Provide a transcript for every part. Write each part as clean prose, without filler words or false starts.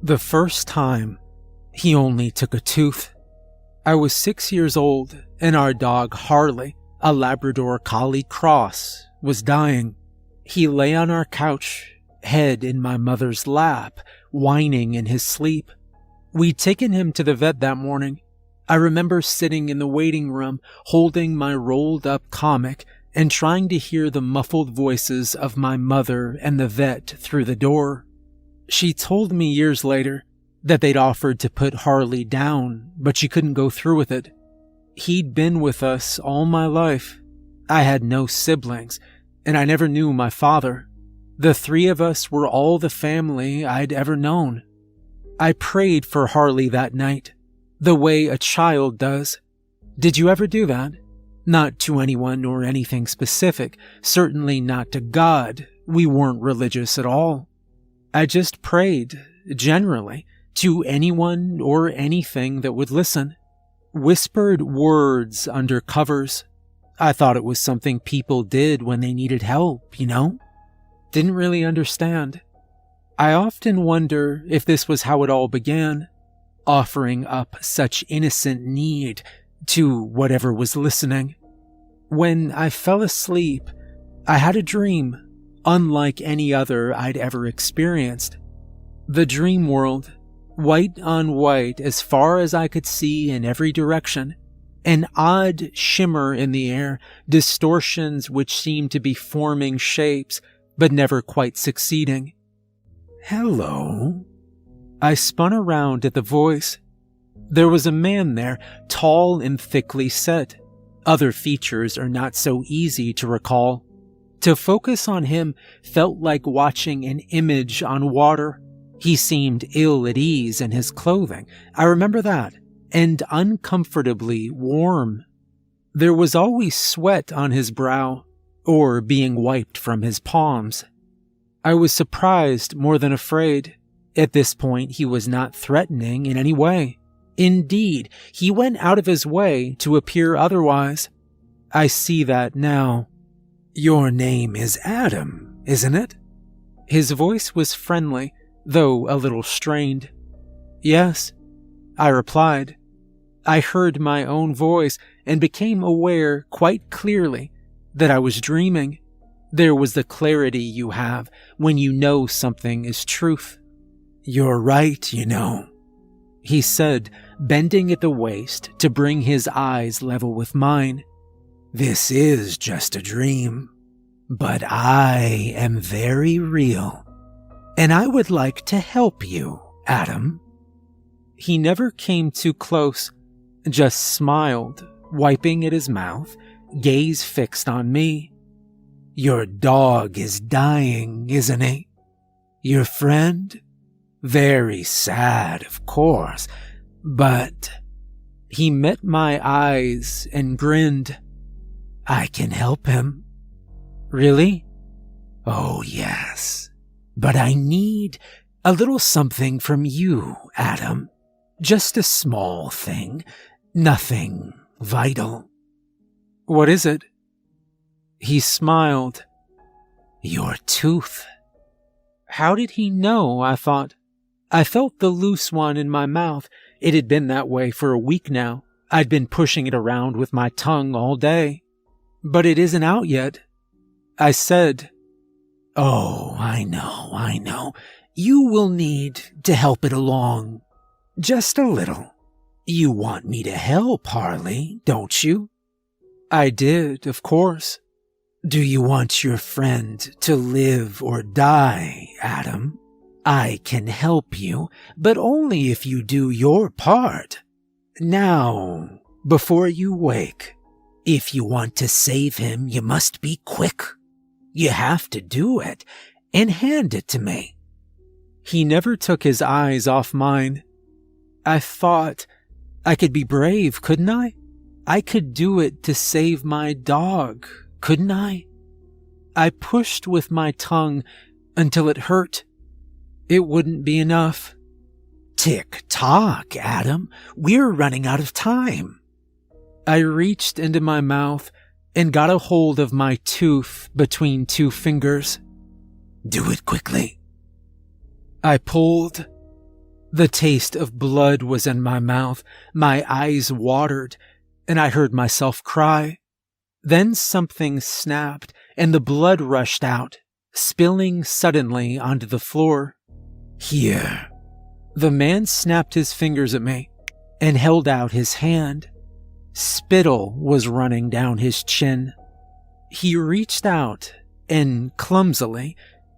The first time, he only took a tooth. I was 6 years old, and our dog Harley, a Labrador Collie cross, was dying. He lay on our couch, head in my mother's lap, whining in his sleep. We'd taken him to the vet that morning. I remember sitting in the waiting room, holding my rolled-up comic and trying to hear the muffled voices of my mother and the vet through the door. She told me years later that they'd offered to put Harley down, but she couldn't go through with it. He'd been with us all my life. I had no siblings, and I never knew my father. The three of us were all the family I'd ever known. I prayed for Harley that night, the way a child does. Did you ever do that? Not to anyone or anything specific, certainly not to God. We weren't religious at all. I just prayed, generally, to anyone or anything that would listen. Whispered words under covers. I thought it was something people did when they needed help, you know? Didn't really understand. I often wonder if this was how it all began, offering up such innocent need to whatever was listening. When I fell asleep, I had a dream, unlike any other I'd ever experienced. The dream world, white on white as far as I could see in every direction, an odd shimmer in the air, distortions which seemed to be forming shapes, but never quite succeeding. "Hello." I spun around at the voice. There was a man there, tall and thickly set. Other features are not so easy to recall. To focus on him felt like watching an image on water. He seemed ill at ease in his clothing, I remember that, and uncomfortably warm. There was always sweat on his brow, or being wiped from his palms. I was surprised more than afraid. At this point, he was not threatening in any way. Indeed, he went out of his way to appear otherwise. I see that now. "Your name is Adam, isn't it?" His voice was friendly, though a little strained. "Yes," I replied. I heard my own voice and became aware quite clearly that I was dreaming. There was the clarity you have when you know something is truth. "You're right, you know," he said, bending at the waist to bring his eyes level with mine. "This is just a dream, but I am very real, and I would like to help you, Adam." He never came too close, just smiled, wiping at his mouth, gaze fixed on me. "Your dog is dying, isn't he? Your friend? Very sad, of course, but..." He met my eyes and grinned. "I can help him." "Really?" "Oh, yes. But I need a little something from you, Adam. Just a small thing. Nothing vital." "What is it?" He smiled. "Your tooth." How did he know, I thought. I felt the loose one in my mouth. It had been that way for a week now. I'd been pushing it around with my tongue all day. "But it isn't out yet," I said. "Oh, I know. You will need to help it along. Just a little. You want me to help, Harley, don't you?" I did, of course. "Do you want your friend to live or die, Adam? I can help you, but only if you do your part. Now, before you wake, if you want to save him, you must be quick. You have to do it, and hand it to me." He never took his eyes off mine. I thought I could be brave, couldn't I? I could do it to save my dog, couldn't I? I pushed with my tongue until it hurt. It wouldn't be enough. "Tick-tock, Adam. We're running out of time." I reached into my mouth and got a hold of my tooth between two fingers. "Do it quickly." I pulled. The taste of blood was in my mouth, my eyes watered, and I heard myself cry. Then something snapped, and the blood rushed out, spilling suddenly onto the floor. Here. The man snapped his fingers at me and held out his hand. Spittle was running down his chin. He reached out and clumsily,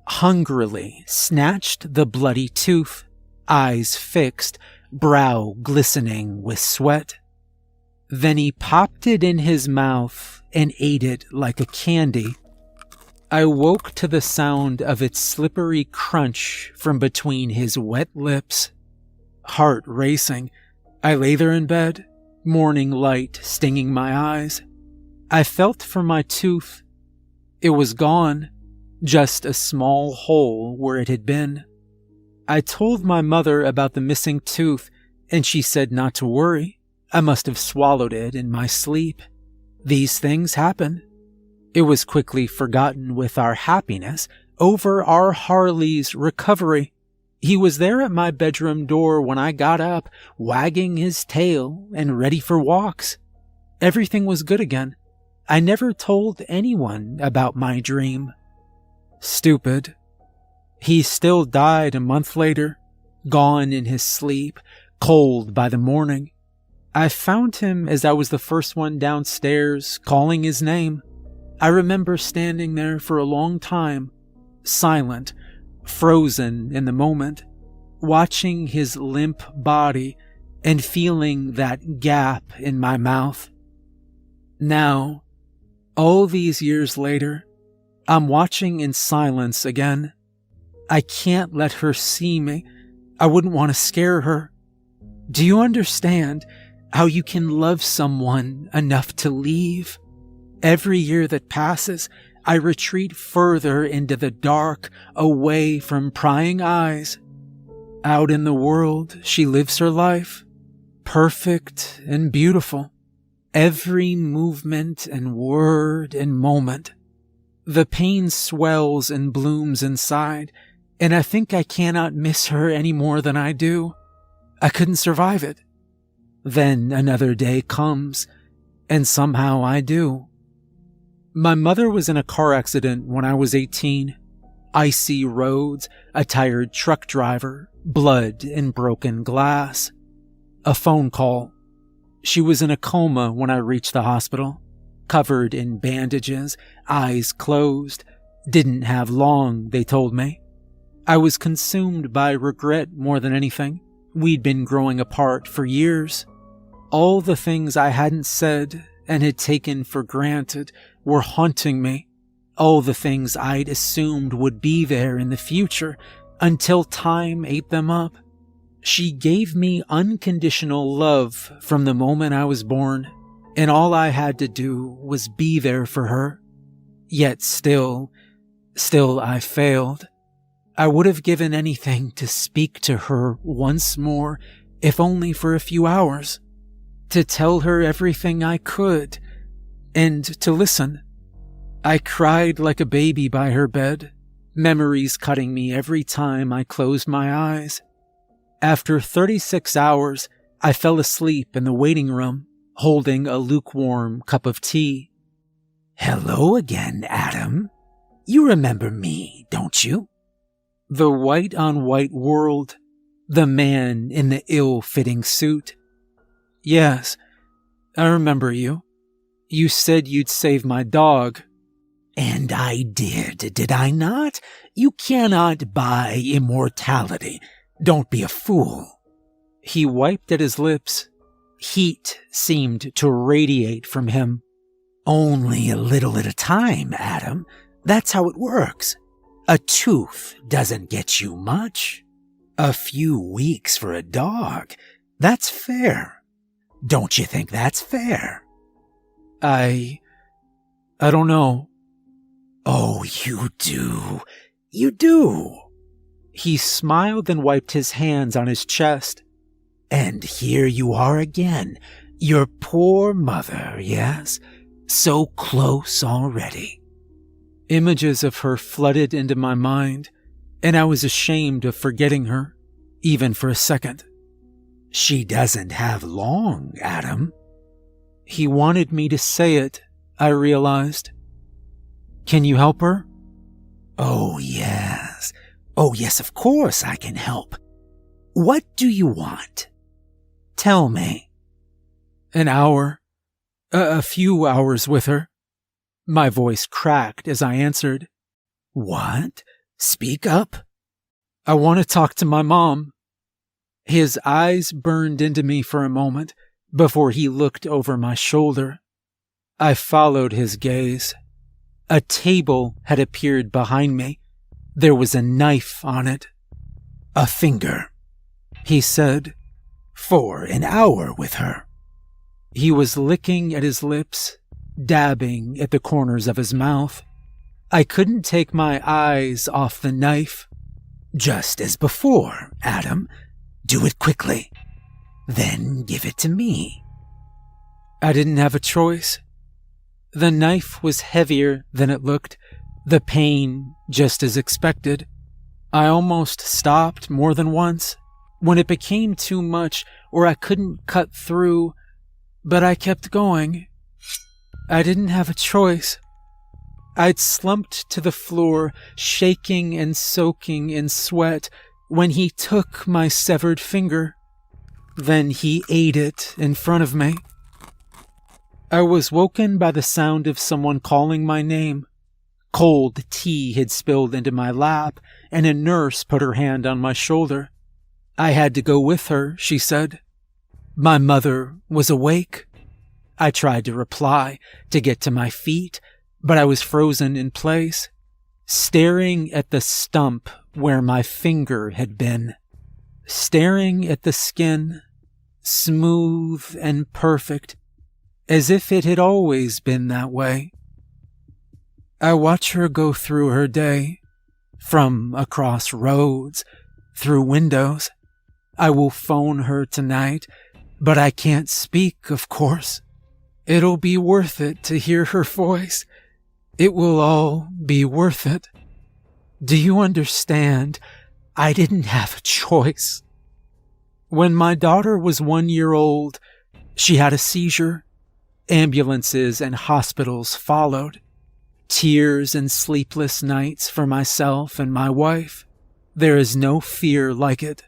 hungrily snatched the bloody tooth, eyes fixed, brow glistening with sweat. Then he popped it in his mouth and ate it like a candy. I woke to the sound of its slippery crunch from between his wet lips. Heart racing, I lay there in bed, morning light stinging my eyes. I felt for my tooth. It was gone, just a small hole where it had been. I told my mother about the missing tooth, and she said not to worry. I must have swallowed it in my sleep. These things happen. It was quickly forgotten with our happiness over our Harley's recovery. He was there at my bedroom door when I got up, wagging his tail and ready for walks. Everything was good again. I never told anyone about my dream. Stupid. He still died a month later, gone in his sleep, cold by the morning. I found him as I was the first one downstairs, calling his name. I remember standing there for a long time, silent, frozen in the moment, watching his limp body and feeling that gap in my mouth. Now, all these years later, I'm watching in silence again. I can't let her see me. I wouldn't want to scare her. Do you understand how you can love someone enough to leave? Every year that passes, I retreat further into the dark, away from prying eyes. Out in the world, she lives her life, perfect and beautiful. Every movement and word and moment. The pain swells and blooms inside, and I think I cannot miss her any more than I do. I couldn't survive it. Then another day comes, and somehow I do. My mother was in a car accident when I was 18. Icy roads, a tired truck driver, blood and broken glass. A phone call. She was in a coma when I reached the hospital, covered in bandages, eyes closed. Didn't have long, they told me. I was consumed by regret more than anything. We'd been growing apart for years. All the things I hadn't said and had taken for granted were haunting me. All the things I'd assumed would be there in the future until time ate them up. She gave me unconditional love from the moment I was born, and all I had to do was be there for her. Yet still I failed. I would have given anything to speak to her once more, if only for a few hours, to tell her everything I could, and to listen. I cried like a baby by her bed, memories cutting me every time I closed my eyes. After 36 hours, I fell asleep in the waiting room, holding a lukewarm cup of tea. "Hello again, Adam. You remember me, don't you?" The white-on-white world, the man in the ill-fitting suit. "Yes, I remember you. You said you'd save my dog." "And I did I not? You cannot buy immortality. Don't be a fool." He wiped at his lips. Heat seemed to radiate from him. "Only a little at a time, Adam. That's how it works. A tooth doesn't get you much. A few weeks for a dog. That's fair. Don't you think that's fair?" I don't know." "Oh, you do. You do." He smiled and wiped his hands on his chest. "And here you are again. Your poor mother, yes? So close already." Images of her flooded into my mind, and I was ashamed of forgetting her. even for a second. She doesn't have long, Adam. He wanted me to say it, I realized. Can you help her? Oh, yes. Oh, yes, of course I can help. What do you want? Tell me. An hour. A few hours with her. My voice cracked as I answered. What? Speak up. I want to talk to my mom. His eyes burned into me for a moment before he looked over my shoulder. I followed his gaze. A table had appeared behind me. There was a knife on it. A finger, he said. For an hour with her. He was licking at his lips, dabbing at the corners of his mouth. I couldn't take my eyes off the knife. Just as before, Adam. Do it quickly. Then give it to me. I didn't have a choice. The knife was heavier than it looked, the pain just as expected. I almost stopped more than once when it became too much or I couldn't cut through, but I kept going. I didn't have a choice. I'd slumped to the floor, shaking and soaking in sweat, when he took my severed finger. Then he ate it in front of me. I was woken by the sound of someone calling my name. Cold tea had spilled into my lap, and a nurse put her hand on my shoulder. I had to go with her, she said. My mother was awake. I tried to reply, to get to my feet, but I was frozen in place, staring at the stump where my finger had been, staring at the skin, smooth and perfect, as if it had always been that way. I watch her go through her day, from across roads, through windows. I will phone her tonight, but I can't speak, of course. It'll be worth it to hear her voice. It will all be worth it. Do you understand? I didn't have a choice. When my daughter was 1 year old, she had a seizure. Ambulances and hospitals followed. Tears and sleepless nights for myself and my wife. There is no fear like it.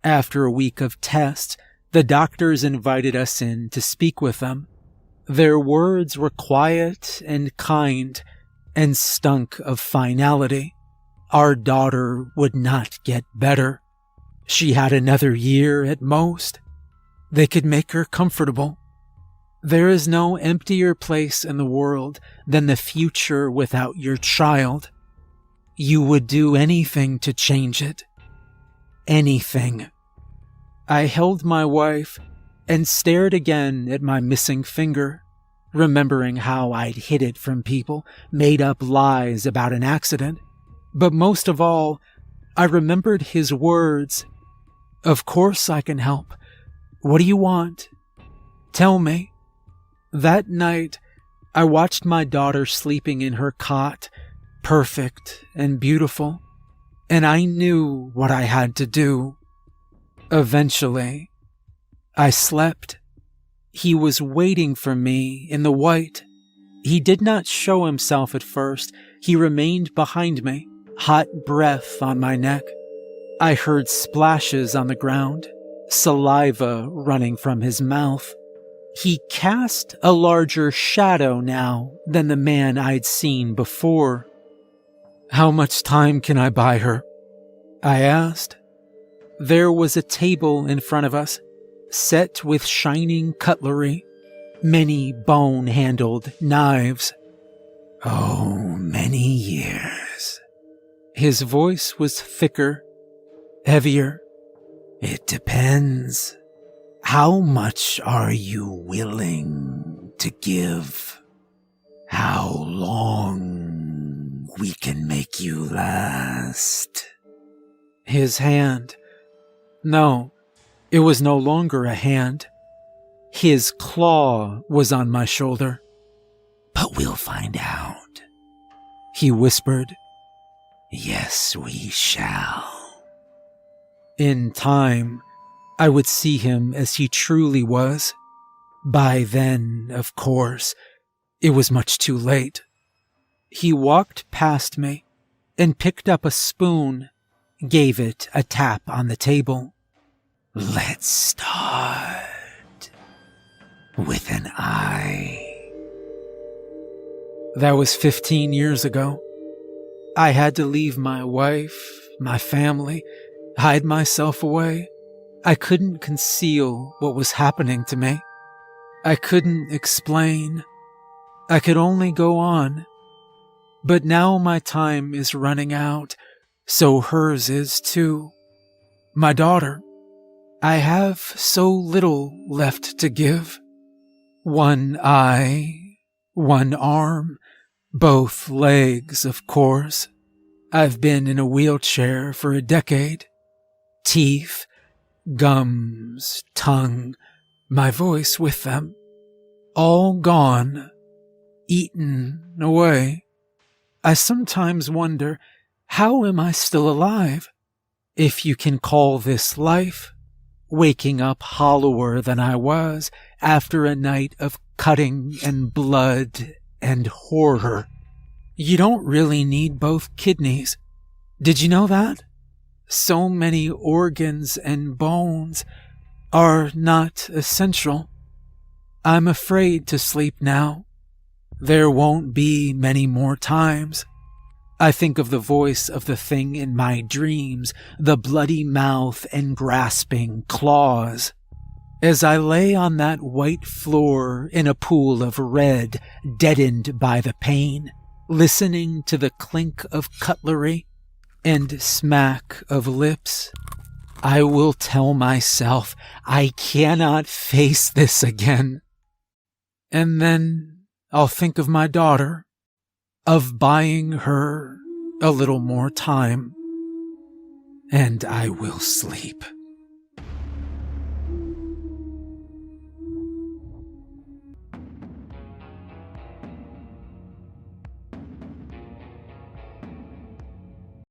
After a week of tests, the doctors invited us in to speak with them. Their words were quiet and kind and stunk of finality. Our daughter would not get better. She had another year at most. They could make her comfortable. There is no emptier place in the world than the future without your child. You would do anything to change it. Anything. I held my wife and stared again at my missing finger, remembering how I'd hid it from people, made up lies about an accident. But most of all, I remembered his words. Of course I can help. What do you want? Tell me. That night, I watched my daughter sleeping in her cot, perfect and beautiful, and I knew what I had to do. Eventually, I slept. He was waiting for me in the white. He did not show himself at first. He remained behind me, hot breath on my neck. I heard splashes on the ground, saliva running from his mouth. He cast a larger shadow now than the man I'd seen before. How much time can I buy her? I asked. There was a table in front of us, set with shining cutlery, many bone-handled knives. Oh, many years. His voice was thicker, heavier. It depends. How much are you willing to give? How long we can make you last? His hand. No, it was no longer a hand. His claw was on my shoulder. But we'll find out, he whispered. Yes, we shall. In time, I would see him as he truly was. By then, of course, it was much too late. He walked past me and picked up a spoon, gave it a tap on the table. Let's start with an I. That was 15 years ago. I had to leave my wife, my family, hide myself away. I couldn't conceal what was happening to me. I couldn't explain. I could only go on. But now my time is running out, so hers is too. My daughter, I have so little left to give. One eye, one arm, both legs, of course. I've been in a wheelchair for a decade. Teeth, gums, tongue, my voice with them. All gone, eaten away. I sometimes wonder, how am I still alive? If you can call this life, waking up hollower than I was after a night of cutting and blood and horror. You don't really need both kidneys. Did you know that? So many organs and bones are not essential. I'm afraid to sleep now. There won't be many more times. I think of the voice of the thing in my dreams, the bloody mouth and grasping claws. As I lay on that white floor in a pool of red, deadened by the pain, listening to the clink of cutlery and smack of lips, I will tell myself I cannot face this again. And then I'll think of my daughter, of buying her a little more time, and I will sleep.